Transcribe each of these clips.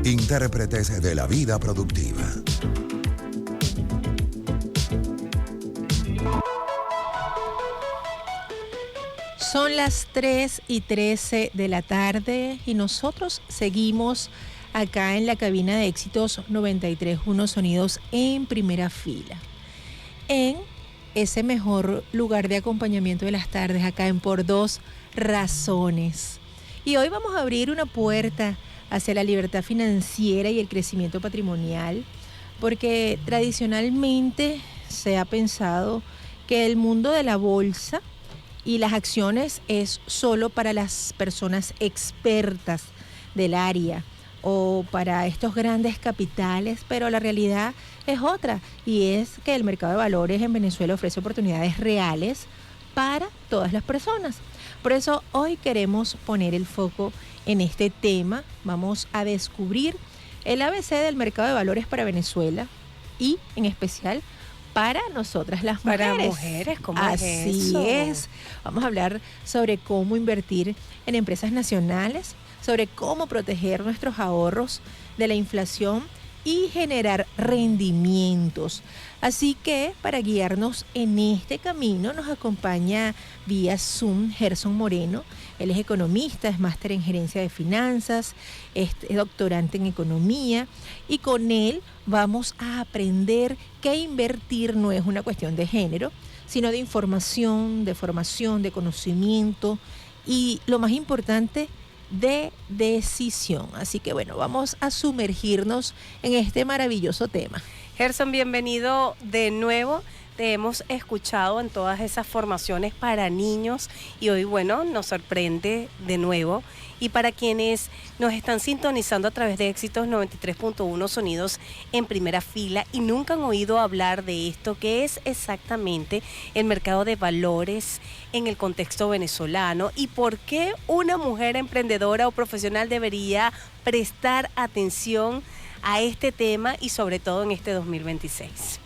Intérpretes de la vida productiva. Son las 3:13 de la tarde y nosotros seguimos acá en la cabina de Éxitos 93.1 Sonidos en primera fila. En ese mejor lugar de acompañamiento de las tardes, acá en Por Dos Razones. Y hoy vamos a abrir una puerta hacia la libertad financiera y el crecimiento patrimonial, porque tradicionalmente se ha pensado que el mundo de la bolsa y las acciones es solo para las personas expertas del área o para estos grandes capitales, pero la realidad es otra, y es que el mercado de valores en Venezuela ofrece oportunidades reales para todas las personas. Por eso hoy queremos poner el foco en este tema. Vamos a descubrir el ABC del mercado de valores para Venezuela y en especial para nosotras las mujeres. Para mujeres, ¿cómo Así es eso? es. Vamos a hablar sobre cómo invertir en empresas nacionales, sobre cómo proteger nuestros ahorros de la inflación y generar rendimientos. Así que para guiarnos en este camino nos acompaña vía Zoom Gerson Moreno. Él es economista, es máster en gerencia de finanzas, es doctorante en economía, y con él vamos a aprender que invertir no es una cuestión de género, sino de información, de formación, de conocimiento y, lo más importante, de decisión. Así que bueno, vamos a sumergirnos en este maravilloso tema. Gerson, bienvenido de nuevo. Te hemos escuchado en todas esas formaciones para niños y hoy, bueno, nos sorprende de nuevo. Y para quienes nos están sintonizando a través de Éxitos 93.1 Sonidos en primera fila y nunca han oído hablar de esto, ¿qué es exactamente el mercado de valores en el contexto venezolano y por qué una mujer emprendedora o profesional debería prestar atención a este tema y sobre todo en este 2026?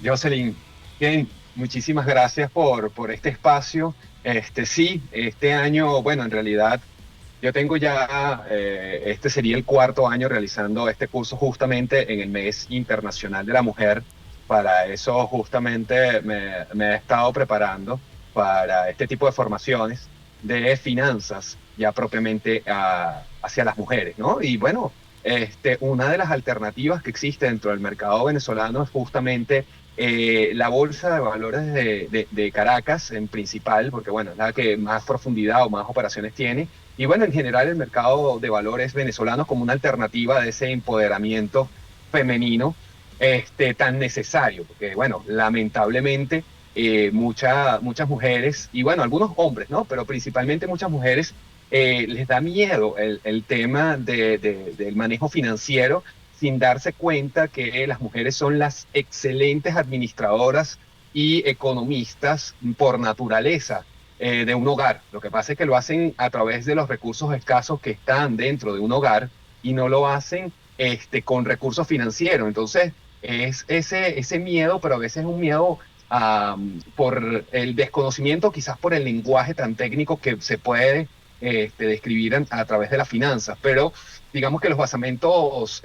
Jocelyn, bien, muchísimas gracias por este espacio. Sí, este año, bueno, en realidad yo tengo ya, este sería el cuarto año realizando este curso justamente en el Mes Internacional de la Mujer. Para eso justamente me he estado preparando para este tipo de formaciones de finanzas ya propiamente hacia las mujeres, ¿no? Y bueno, una de las alternativas que existe dentro del mercado venezolano es justamente la bolsa de valores de Caracas en principal, porque bueno, es la que más profundidad o más operaciones tiene. Y bueno, en general el mercado de valores venezolano como una alternativa de ese empoderamiento femenino tan necesario, porque bueno, lamentablemente muchas mujeres, y bueno, algunos hombres, ¿no? Pero principalmente muchas mujeres les da miedo el tema del manejo financiero, sin darse cuenta que las mujeres son las excelentes administradoras y economistas por naturaleza de un hogar. Lo que pasa es que lo hacen a través de los recursos escasos que están dentro de un hogar y no lo hacen con recursos financieros. Entonces, es ese miedo, pero a veces es un miedo por el desconocimiento, quizás por el lenguaje tan técnico que se puede describir a través de las finanzas, pero digamos que los basamentos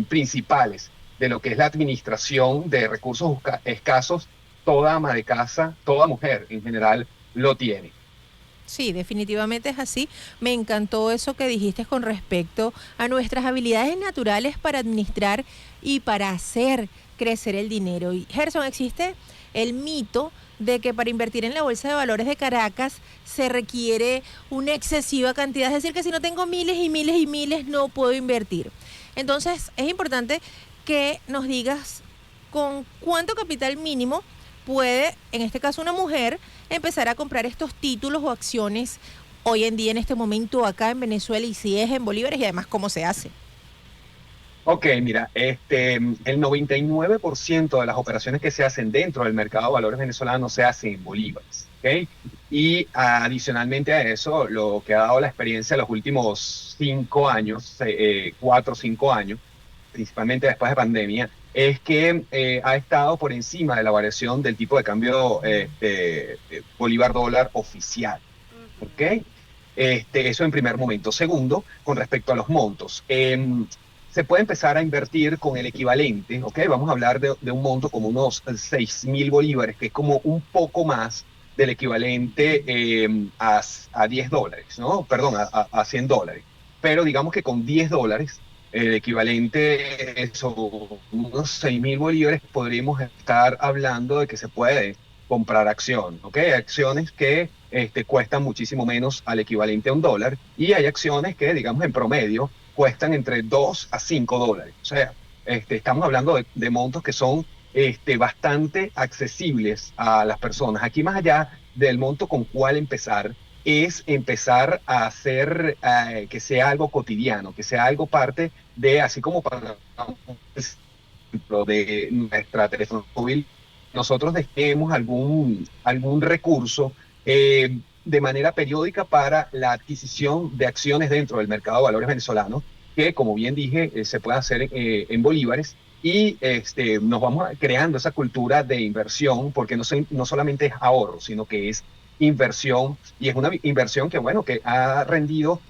principales de lo que es la administración de recursos escasos, toda ama de casa, toda mujer en general lo tiene. Sí, definitivamente es así. Me encantó eso que dijiste con respecto a nuestras habilidades naturales para administrar y para hacer crecer el dinero. Y Gerson, existe el mito de que para invertir en la Bolsa de Valores de Caracas se requiere una excesiva cantidad, es decir, que si no tengo miles y miles y miles no puedo invertir. Entonces es importante que nos digas con cuánto capital mínimo puede, en este caso una mujer, empezar a comprar estos títulos o acciones hoy en día, en este momento, acá en Venezuela, y si es en bolívares, y además cómo se hace. Ok, mira, el 99% de las operaciones que se hacen dentro del mercado de valores venezolano se hacen en bolívares, ¿ok? Y adicionalmente a eso, lo que ha dado la experiencia en los últimos 5 años, 4 o 5 años, principalmente después de pandemia, es que ha estado por encima de la variación del tipo de cambio bolívar-dólar oficial, ¿ok? Eso en primer momento. Segundo, con respecto a los montos. Se puede empezar a invertir con el equivalente, ¿ok? Vamos a hablar de un monto como unos 6.000 bolívares, que es como un poco más del equivalente a $10, ¿no? Perdón, a $100. Pero digamos que con $10, el equivalente, eso, unos 6.000 bolívares, podríamos estar hablando de que se puede comprar acción, ¿ok? Acciones que cuestan muchísimo menos al equivalente a $1, y hay acciones que, digamos, en promedio cuestan entre $2 a $5. O sea, estamos hablando de montos que son bastante accesibles a las personas. Aquí, más allá del monto con cuál empezar, es empezar a hacer que sea algo cotidiano, que sea algo parte de, así como para un ejemplo de nuestra teléfono móvil, nosotros dejemos algún recurso de manera periódica para la adquisición de acciones dentro del mercado de valores venezolano, que, como bien dije, se puede hacer en bolívares, y nos vamos creando esa cultura de inversión, porque no solamente es ahorro, sino que es inversión, y es una inversión que, bueno, que ha rendido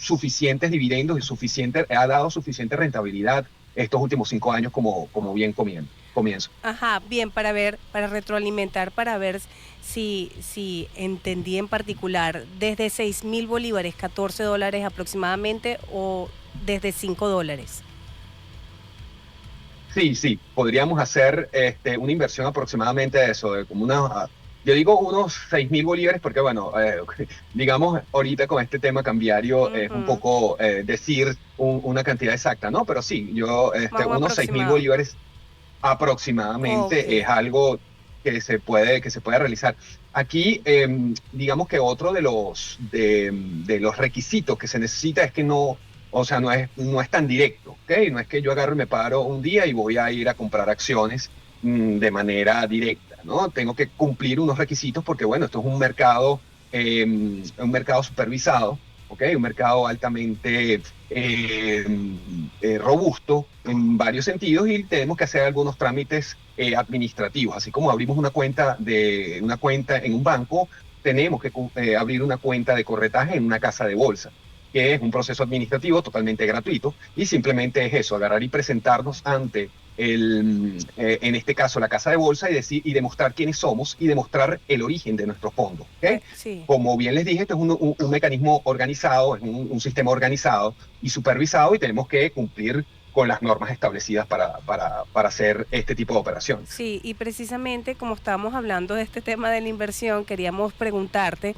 suficientes dividendos y ha dado suficiente rentabilidad estos últimos 5 años, como bien comienzo. Ajá, bien, para retroalimentar, para ver si entendí en particular, desde 6.000 bolívares, $14 aproximadamente, o desde $5. Sí, podríamos hacer una inversión aproximadamente de eso, de como yo digo unos 6.000 bolívares, porque bueno, digamos, ahorita con este tema cambiario es un poco decir una cantidad exacta, ¿no? Pero sí, unos 6.000 bolívares aproximadamente Okay. es algo que se puede realizar. Aquí, digamos que otro de los requisitos que se necesita es que no, o sea, no es tan directo, ¿ok? No es que yo agarro y me paro un día y voy a ir a comprar acciones de manera directa, ¿no? Tengo que cumplir unos requisitos porque, bueno, esto es un mercado supervisado, ¿ok? Un mercado altamente robusto en varios sentidos, y tenemos que hacer algunos trámites administrativos. Así como abrimos una cuenta en un banco, tenemos que abrir una cuenta de corretaje en una casa de bolsa, que es un proceso administrativo totalmente gratuito, y simplemente es eso, agarrar y presentarnos ante en este caso, la casa de bolsa, y demostrar quiénes somos y demostrar el origen de nuestros fondos, ¿okay? Sí. Como bien les dije, esto es un mecanismo organizado, es un sistema organizado y supervisado, y tenemos que cumplir con las normas establecidas para hacer este tipo de operaciones. Sí, y precisamente como estábamos hablando de este tema de la inversión, queríamos preguntarte,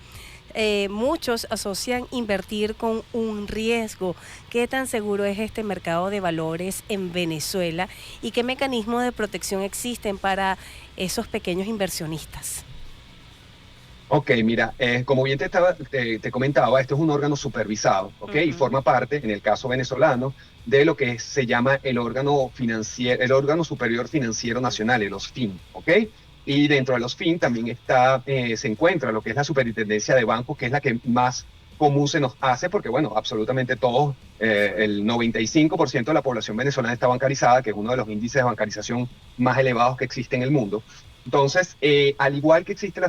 muchos asocian invertir con un riesgo. ¿Qué tan seguro es este mercado de valores en Venezuela y qué mecanismos de protección existen para esos pequeños inversionistas? Ok, mira, como bien te comentaba, esto es un órgano supervisado, ¿ok? Y forma parte, en el caso venezolano, de lo que se llama el órgano superior financiero nacional, el OSFIN, ¿ok? Y dentro de los FIN también se encuentra lo que es la superintendencia de bancos, que es la que más común se nos hace, porque bueno, absolutamente todos, el 95% de la población venezolana está bancarizada, que es uno de los índices de bancarización más elevados que existe en el mundo. Entonces, al igual que existe la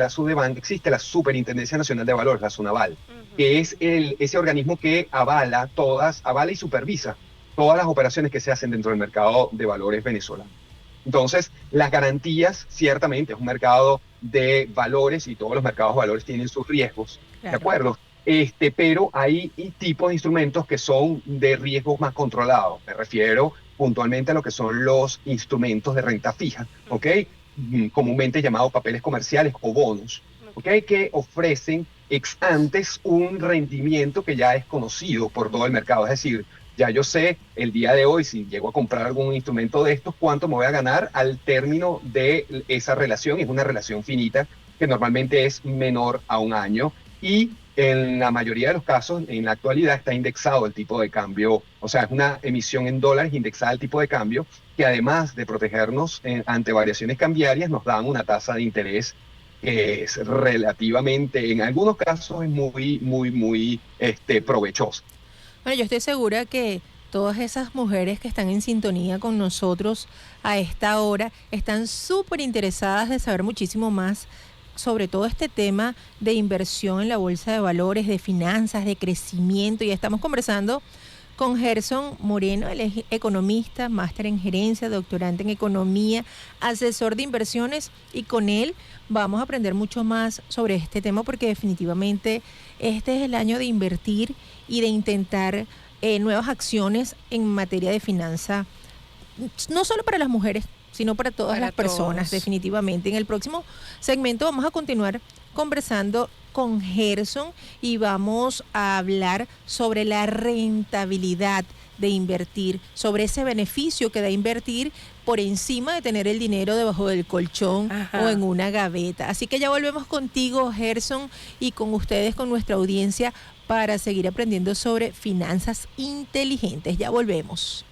SUDEBANC, existe la Superintendencia Nacional de Valores, la SUNAVAL, que es ese organismo que avala y supervisa todas las operaciones que se hacen dentro del mercado de valores venezolano. Entonces, las garantías, ciertamente, es un mercado de valores, y todos los mercados de valores tienen sus riesgos, claro. ¿De acuerdo? Pero hay tipos de instrumentos que son de riesgos más controlados. Me refiero puntualmente a lo que son los instrumentos de renta fija, ¿ok? Comúnmente llamados papeles comerciales o bonos, ¿ok? Que ofrecen ex antes un rendimiento que ya es conocido por todo el mercado. Es decir, ya yo sé el día de hoy, si llego a comprar algún instrumento de estos, cuánto me voy a ganar al término de esa relación. Es una relación finita que normalmente es menor a un año, y en la mayoría de los casos, en la actualidad, está indexado el tipo de cambio. O sea, es una emisión en dólares indexada al tipo de cambio, que además de protegernos ante variaciones cambiarias, nos dan una tasa de interés que es relativamente, en algunos casos, es muy provechosa. Bueno, yo estoy segura que todas esas mujeres que están en sintonía con nosotros a esta hora están súper interesadas de saber muchísimo más sobre todo este tema de inversión en la bolsa de valores, de finanzas, de crecimiento. Y estamos conversando con Gerson Moreno. Él es economista, máster en gerencia, doctorante en economía, asesor de inversiones, y con él vamos a aprender mucho más sobre este tema, porque definitivamente este es el año de invertir y de intentar nuevas acciones en materia de finanza, no solo para las mujeres, sino para todas Para las personas, todos. definitivamente. En el próximo segmento vamos a continuar conversando con Gerson y vamos a hablar sobre la rentabilidad de invertir, sobre ese beneficio que da invertir por encima de tener el dinero debajo del colchón o Ajá. en una gaveta. Así que ya volvemos contigo, Gerson, y con ustedes, con nuestra audiencia, para seguir aprendiendo sobre finanzas inteligentes. Ya volvemos.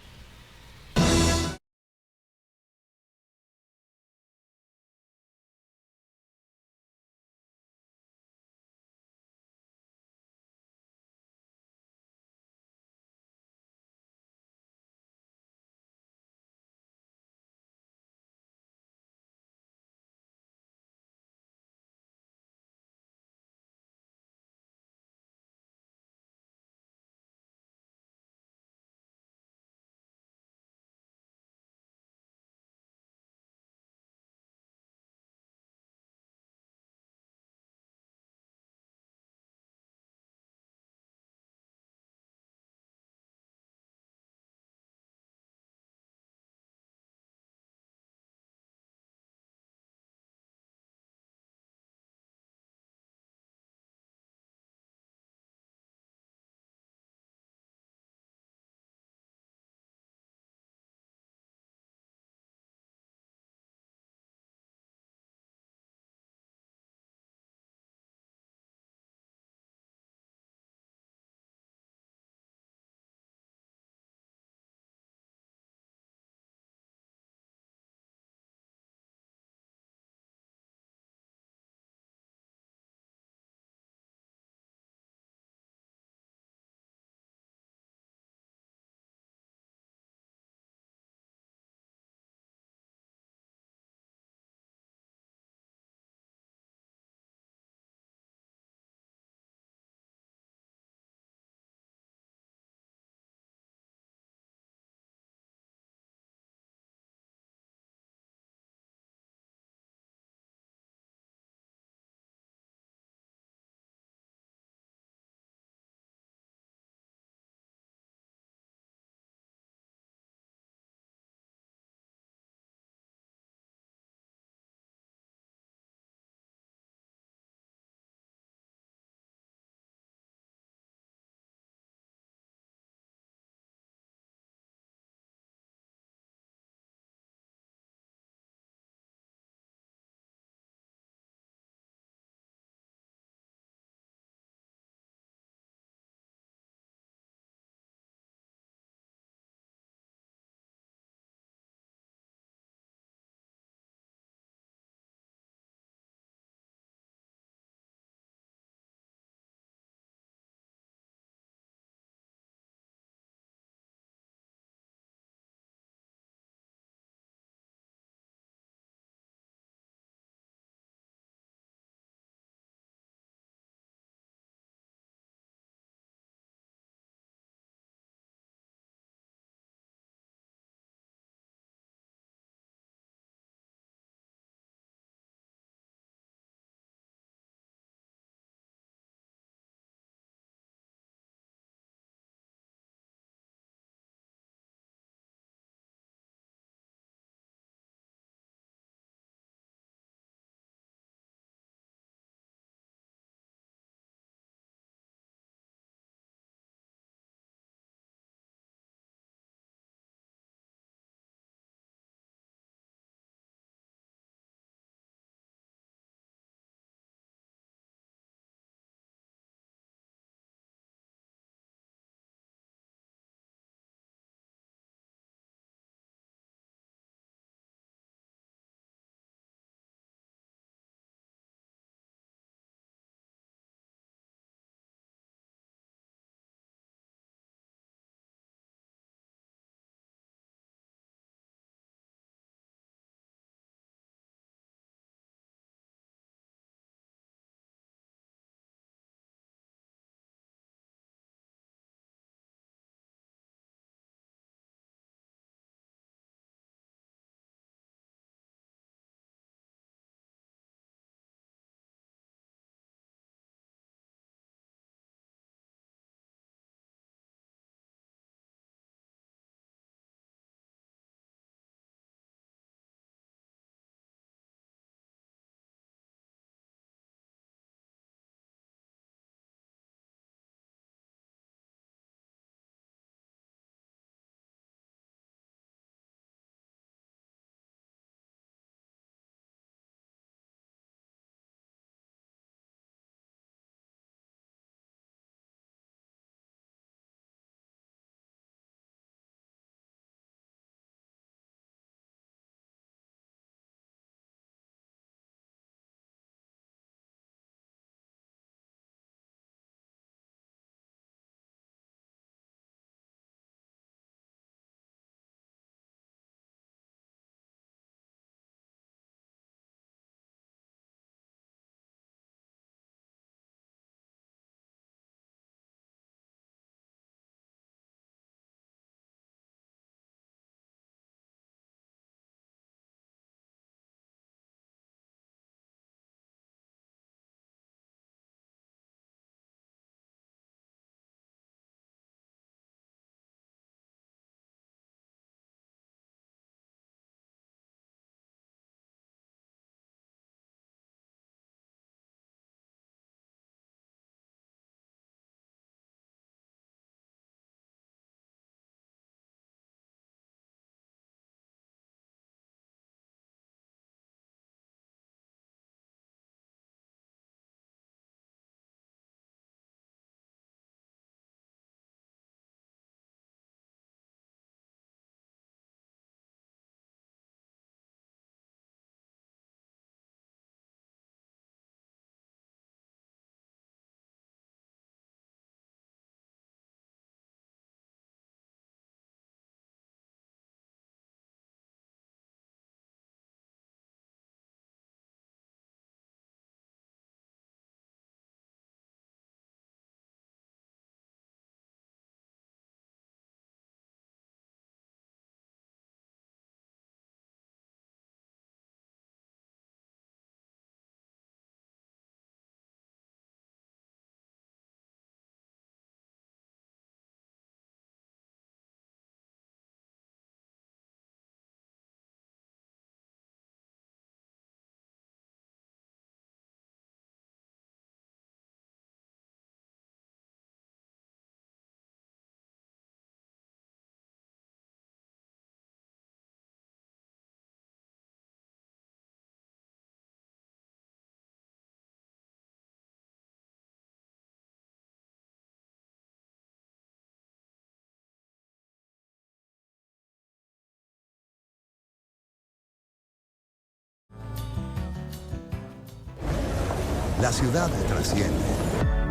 la ciudad trasciende.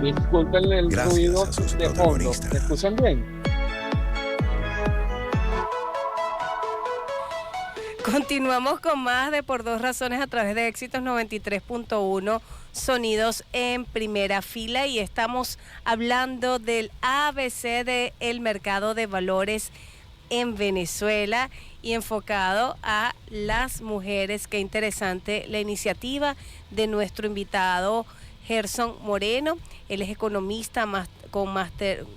Disculpen el Gracias ruido a sus de fondo. protagonistas. ¿Me escuchan bien? Continuamos con más de Por Dos Razones a través de Éxitos 93.1, sonidos en primera fila, y estamos hablando del ABC del mercado de valores en Venezuela y enfocado a las mujeres. Qué interesante la iniciativa de nuestro invitado Gerson Moreno. Él es economista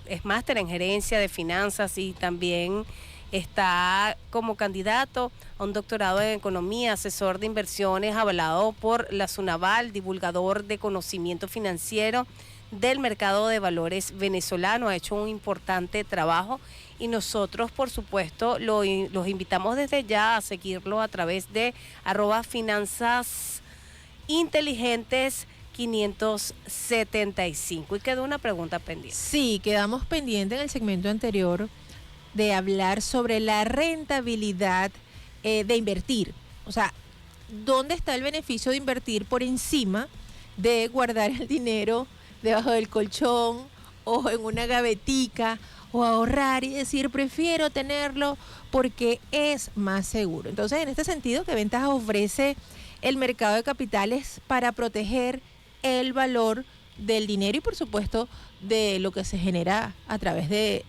es máster en gerencia de finanzas y también está como candidato a un doctorado en economía, asesor de inversiones avalado por la SUNAVAL, divulgador de conocimiento financiero del mercado de valores venezolano. Ha hecho un importante trabajo y nosotros, por supuesto, los invitamos desde ya a seguirlo a través de @finansasinteligentes575. Y quedó una pregunta pendiente. Sí, quedamos pendientes en el segmento anterior de hablar sobre la rentabilidad de invertir. O sea, ¿dónde está el beneficio de invertir por encima de guardar el dinero debajo del colchón o en una gavetica, o ahorrar y decir prefiero tenerlo porque es más seguro? Entonces, en este sentido, ¿qué ventajas ofrece el mercado de capitales para proteger el valor del dinero y, por supuesto, de lo que se genera a través de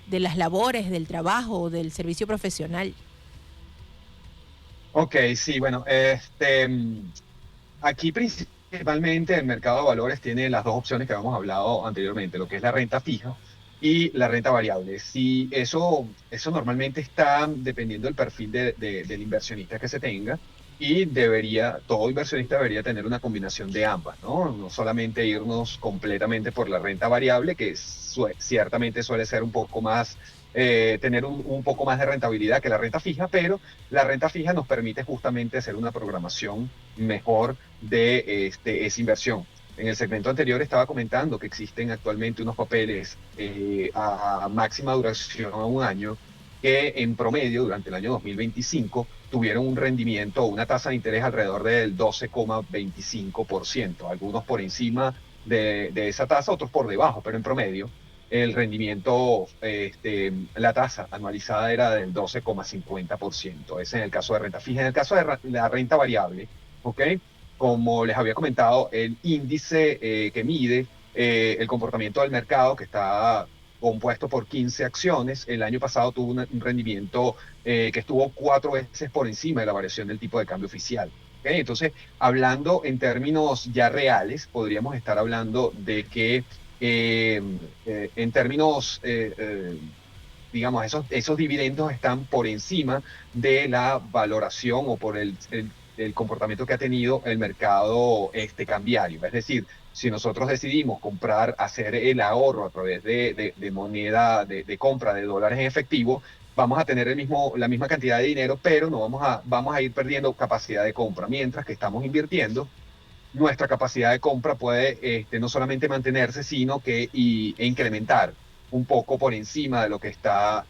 las labores, del trabajo, del servicio profesional? Ok, sí, bueno, aquí principalmente el mercado de valores tiene las dos opciones que habíamos hablado anteriormente, lo que es la renta fija y la renta variable. Sí, eso normalmente está dependiendo del perfil del inversionista que se tenga, y todo inversionista debería tener una combinación de ambas, ¿no? No solamente irnos completamente por la renta variable, que ciertamente suele ser un poco más, tener un poco más de rentabilidad que la renta fija, pero la renta fija nos permite justamente hacer una programación mejor de esa inversión. En el segmento anterior estaba comentando que existen actualmente unos papeles a máxima duración a un año, que en promedio durante el año 2025 tuvieron un rendimiento, una tasa de interés alrededor del 12,25%, algunos por encima de esa tasa, otros por debajo, pero en promedio el rendimiento, la tasa anualizada era del 12,50%. Ese es el caso de renta fija. En el caso de la renta variable, ¿ok? Como les había comentado, el índice que mide el comportamiento del mercado, que está compuesto por 15 acciones, el año pasado tuvo un rendimiento que estuvo 4 veces por encima de la variación del tipo de cambio oficial. ¿Okay? Entonces, hablando en términos ya reales, podríamos estar hablando de que en términos, digamos, esos dividendos están por encima de la valoración o por el comportamiento que ha tenido el mercado cambiario. Es decir, si nosotros decidimos hacer el ahorro a través de moneda de compra de dólares en efectivo, vamos a tener la misma cantidad de dinero, pero no vamos a ir perdiendo capacidad de compra. Mientras que estamos invirtiendo, nuestra capacidad de compra puede no solamente mantenerse, sino que incrementar un poco por encima de lo que está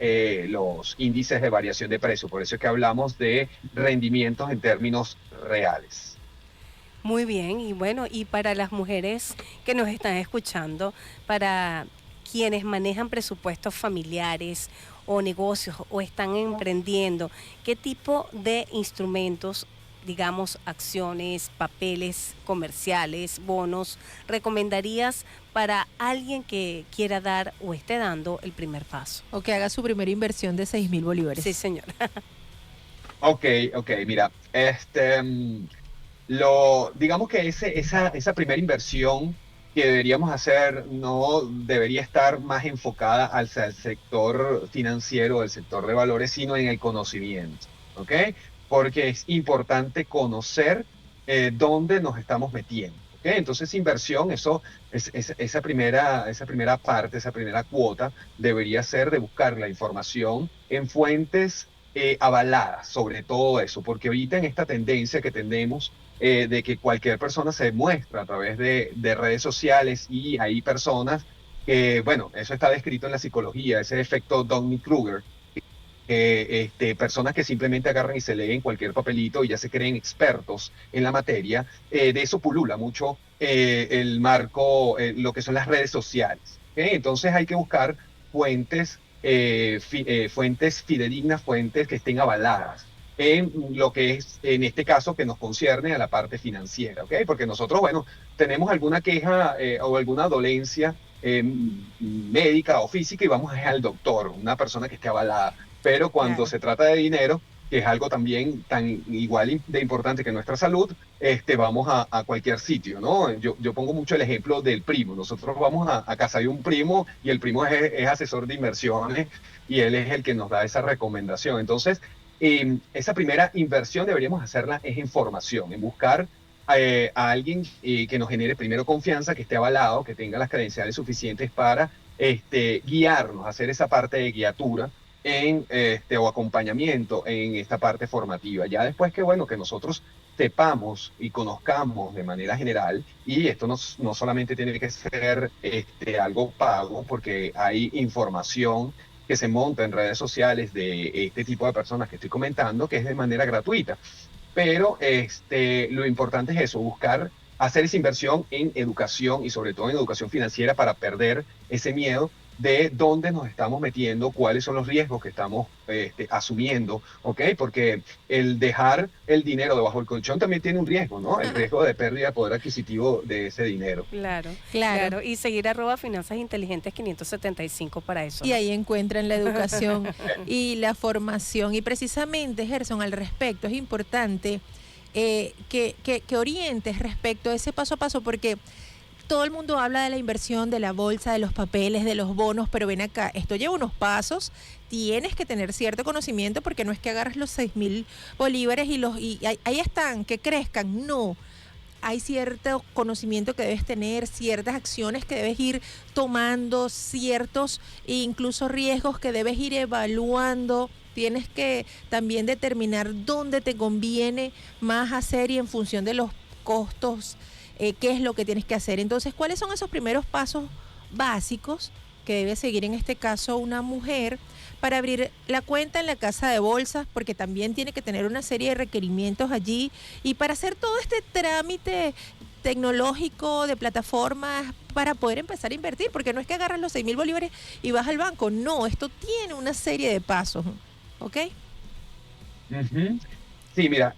los índices de variación de precio. Por eso es que hablamos de rendimientos en términos reales. Muy bien, y bueno, y para las mujeres que nos están escuchando, para quienes manejan presupuestos familiares o negocios o están emprendiendo, ¿qué tipo de instrumentos, digamos, acciones, papeles comerciales, bonos, recomendarías para alguien que quiera dar o esté dando el primer paso? O que haga su primera inversión de 6,000 bolívares. Sí, señora. Ok, mira, digamos que esa primera inversión que deberíamos hacer no debería estar más enfocada al sector financiero, al sector de valores, sino en el conocimiento, ¿ok? Porque es importante conocer dónde nos estamos metiendo, ¿ok? Entonces, inversión, esa primera parte, esa primera cuota, debería ser de buscar la información en fuentes avaladas sobre todo eso, porque ahorita en esta tendencia que tenemos de que cualquier persona se muestra a través de redes sociales, y hay personas que, bueno, eso está descrito en la psicología, ese efecto Dunning-Kruger, personas que simplemente agarran y se leen cualquier papelito y ya se creen expertos en la materia. De eso pulula mucho el marco, lo que son las redes sociales. ¿Ok? Entonces hay que buscar fuentes, fuentes fidedignas, fuentes que estén avaladas en lo que es, en este caso, que nos concierne a la parte financiera, ¿ok? Porque nosotros, bueno, tenemos alguna queja o alguna dolencia médica o física y vamos al doctor, una persona que esté avalada. Pero cuando Claro. se trata de dinero, que es algo también tan igual de importante que nuestra salud, vamos a cualquier sitio, ¿no? Yo pongo mucho el ejemplo del primo. Nosotros vamos a casa de un primo y el primo es asesor de inversiones y él es el que nos da esa recomendación. Entonces, esa primera inversión deberíamos hacerla es en formación, en buscar a alguien que nos genere primero confianza, que esté avalado, que tenga las credenciales suficientes para guiarnos, hacer esa parte de guiatura o acompañamiento en esta parte formativa. Ya después que, bueno, que nosotros sepamos y conozcamos de manera general, y esto no solamente tiene que ser algo pago, porque hay información que se monta en redes sociales de este tipo de personas que estoy comentando, que es de manera gratuita. Pero lo importante es eso, buscar hacer esa inversión en educación y sobre todo en educación financiera para perder ese miedo de dónde nos estamos metiendo, cuáles son los riesgos que estamos asumiendo, ¿ok? Porque el dejar el dinero debajo del colchón también tiene un riesgo, ¿no? El riesgo de pérdida de poder adquisitivo de ese dinero. Claro, Claro. claro. Y seguir @finanzas inteligentes 575 para eso, Y ¿no? ahí encuentran la educación y la formación. Y precisamente, Gerson, al respecto, es importante que orientes respecto a ese paso a paso, porque todo el mundo habla de la inversión, de la bolsa, de los papeles, de los bonos, pero ven acá, esto lleva unos pasos, tienes que tener cierto conocimiento porque no es que agarras los 6.000 bolívares y ahí están, que crezcan, no. Hay cierto conocimiento que debes tener, ciertas acciones que debes ir tomando, ciertos incluso riesgos que debes ir evaluando. Tienes que también determinar dónde te conviene más hacer y en función de los costos, qué es lo que tienes que hacer. Entonces, ¿cuáles son esos primeros pasos básicos que debe seguir en este caso una mujer para abrir la cuenta en la casa de bolsas? Porque también tiene que tener una serie de requerimientos allí y para hacer todo este trámite tecnológico de plataformas para poder empezar a invertir, porque no es que agarras los 6.000 bolívares y vas al banco, no, esto tiene una serie de pasos, ¿ok? Ujú. Sí, mira,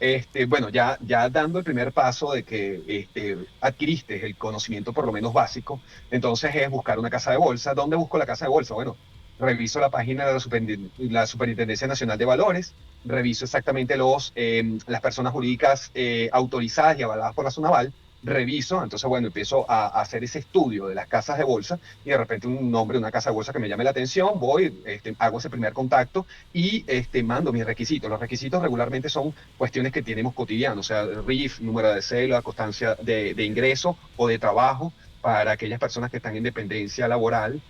bueno, ya dando el primer paso de que adquiriste el conocimiento por lo menos básico, entonces es buscar una casa de bolsa. ¿Dónde busco la casa de bolsa? Bueno, reviso la página de la Superintendencia Nacional de Valores, reviso exactamente las personas jurídicas autorizadas y avaladas por la SUNAVAL, reviso, entonces bueno, empiezo a hacer ese estudio de las casas de bolsa y de repente un nombre de una casa de bolsa que me llame la atención, voy, hago ese primer contacto y mando mis requisitos. Los requisitos regularmente son cuestiones que tenemos cotidianos, o sea, RIF, número de cédula, constancia de ingreso o de trabajo para aquellas personas que están en dependencia laboral.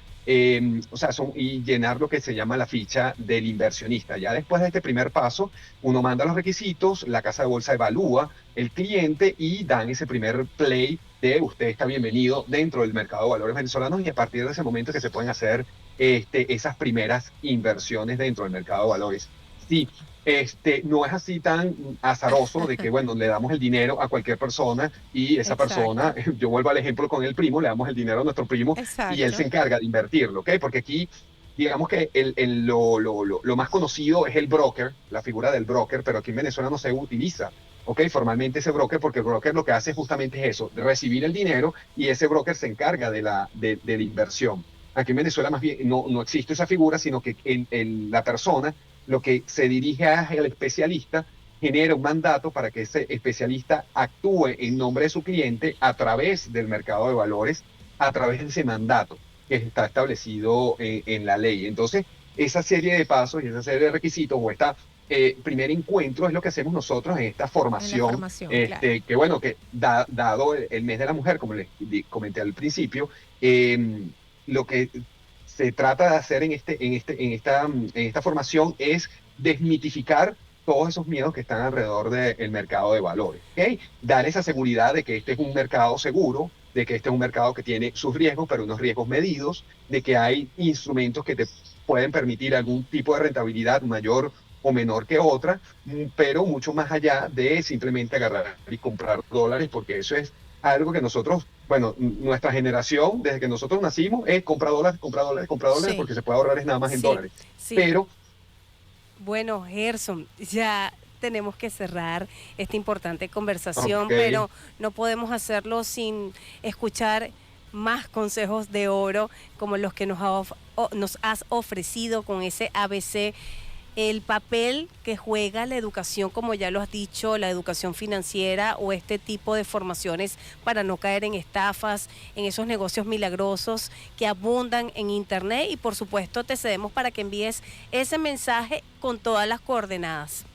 O sea, y llenar lo que se llama la ficha del inversionista. Ya después de este primer paso, uno manda los requisitos, la casa de bolsa evalúa el cliente y dan ese primer play de usted está bienvenido dentro del mercado de valores venezolanos y a partir de ese momento que se pueden hacer esas primeras inversiones dentro del mercado de valores. Sí, no es así tan azaroso de que, bueno, le damos el dinero a cualquier persona y esa persona, Exacto, yo vuelvo al ejemplo con el primo, le damos el dinero a nuestro primo y él se exacto. encarga de invertirlo, ¿ok? Porque aquí, digamos que lo más conocido es el broker, la figura del broker, pero aquí en Venezuela no se utiliza, ¿ok? Formalmente ese broker, porque el broker lo que hace justamente es eso, recibir el dinero y ese broker se encarga de la inversión. Aquí en Venezuela más bien no existe esa figura, sino que la persona lo que se dirige al especialista genera un mandato para que ese especialista actúe en nombre de su cliente a través del mercado de valores, a través de ese mandato que está establecido en la ley. Entonces, esa serie de pasos y esa serie de requisitos o esta primer encuentro es lo que hacemos nosotros en esta En la formación, formación, claro. que bueno, que dado el mes de la mujer, como les comenté al principio, lo que se trata de hacer en esta formación es desmitificar todos esos miedos que están alrededor del mercado de valores, ¿ok? Dar esa seguridad de que este es un mercado seguro, de que este es un mercado que tiene sus riesgos, pero unos riesgos medidos, de que hay instrumentos que te pueden permitir algún tipo de rentabilidad mayor o menor que otra, pero mucho más allá de simplemente agarrar y comprar dólares, porque eso es algo que nosotros, bueno, nuestra generación, desde que nosotros nacimos, es comprar dólares, comprar dólares, comprar dólares, Sí. porque se puede ahorrar es nada más en Sí, dólares. sí. Pero, Bueno, Gerson, ya tenemos que cerrar esta importante conversación, ok, pero no podemos hacerlo sin escuchar más consejos de oro como los que nos has ofrecido con ese ABC, el papel que juega la educación, como ya lo has dicho, la educación financiera o este tipo de formaciones para no caer en estafas, en esos negocios milagrosos que abundan en internet, y por supuesto te cedemos para que envíes ese mensaje con todas las coordenadas,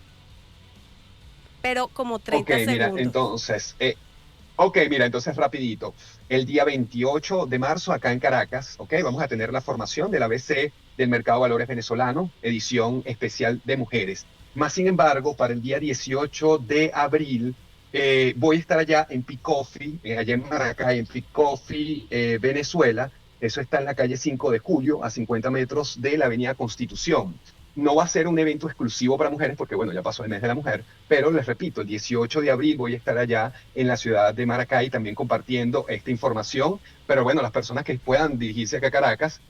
pero como ok, 30 mira, segundos. entonces, ok, mira, entonces rapidito. El día 28 de marzo acá en Caracas, ok, vamos a tener la formación del ABC del Mercado de Valores Venezolano, edición especial de mujeres. Más sin embargo, para el día 18 de abril voy a estar allá en Picofi, allá en Maracay, en Picofi, Venezuela. Eso está en la calle 5 de Julio, a 50 metros de la Avenida Constitución. No va a ser un evento exclusivo para mujeres porque, bueno, ya pasó el mes de la mujer, pero les repito, el 18 de abril voy a estar allá en la ciudad de Maracay también compartiendo esta información. Pero bueno, las personas que puedan dirigirse acá a Caracas,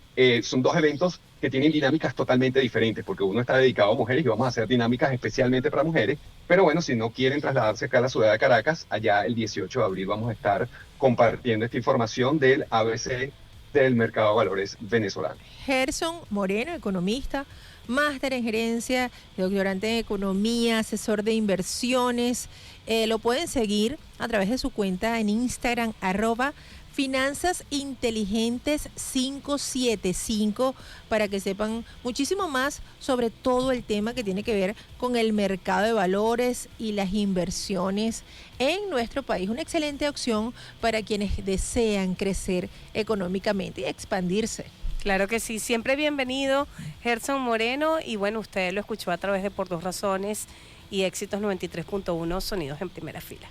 son dos eventos que tienen dinámicas totalmente diferentes, porque uno está dedicado a mujeres y vamos a hacer dinámicas especialmente para mujeres. Pero bueno, si no quieren trasladarse acá a la ciudad de Caracas, allá el 18 de abril vamos a estar compartiendo esta información del ABC del Mercado de Valores Venezolano. Gerson Moreno, economista, máster en gerencia, doctorante en economía, asesor de inversiones. Lo pueden seguir a través de su cuenta en Instagram, @finansasinteligentes575, para que sepan muchísimo más sobre todo el tema que tiene que ver con el mercado de valores y las inversiones en nuestro país. Una excelente opción para quienes desean crecer económicamente y expandirse. Claro que sí, siempre bienvenido, Gerson Moreno, y bueno, usted lo escuchó a través de Por Dos Razones y Éxitos 93.1 Sonidos en Primera Fila.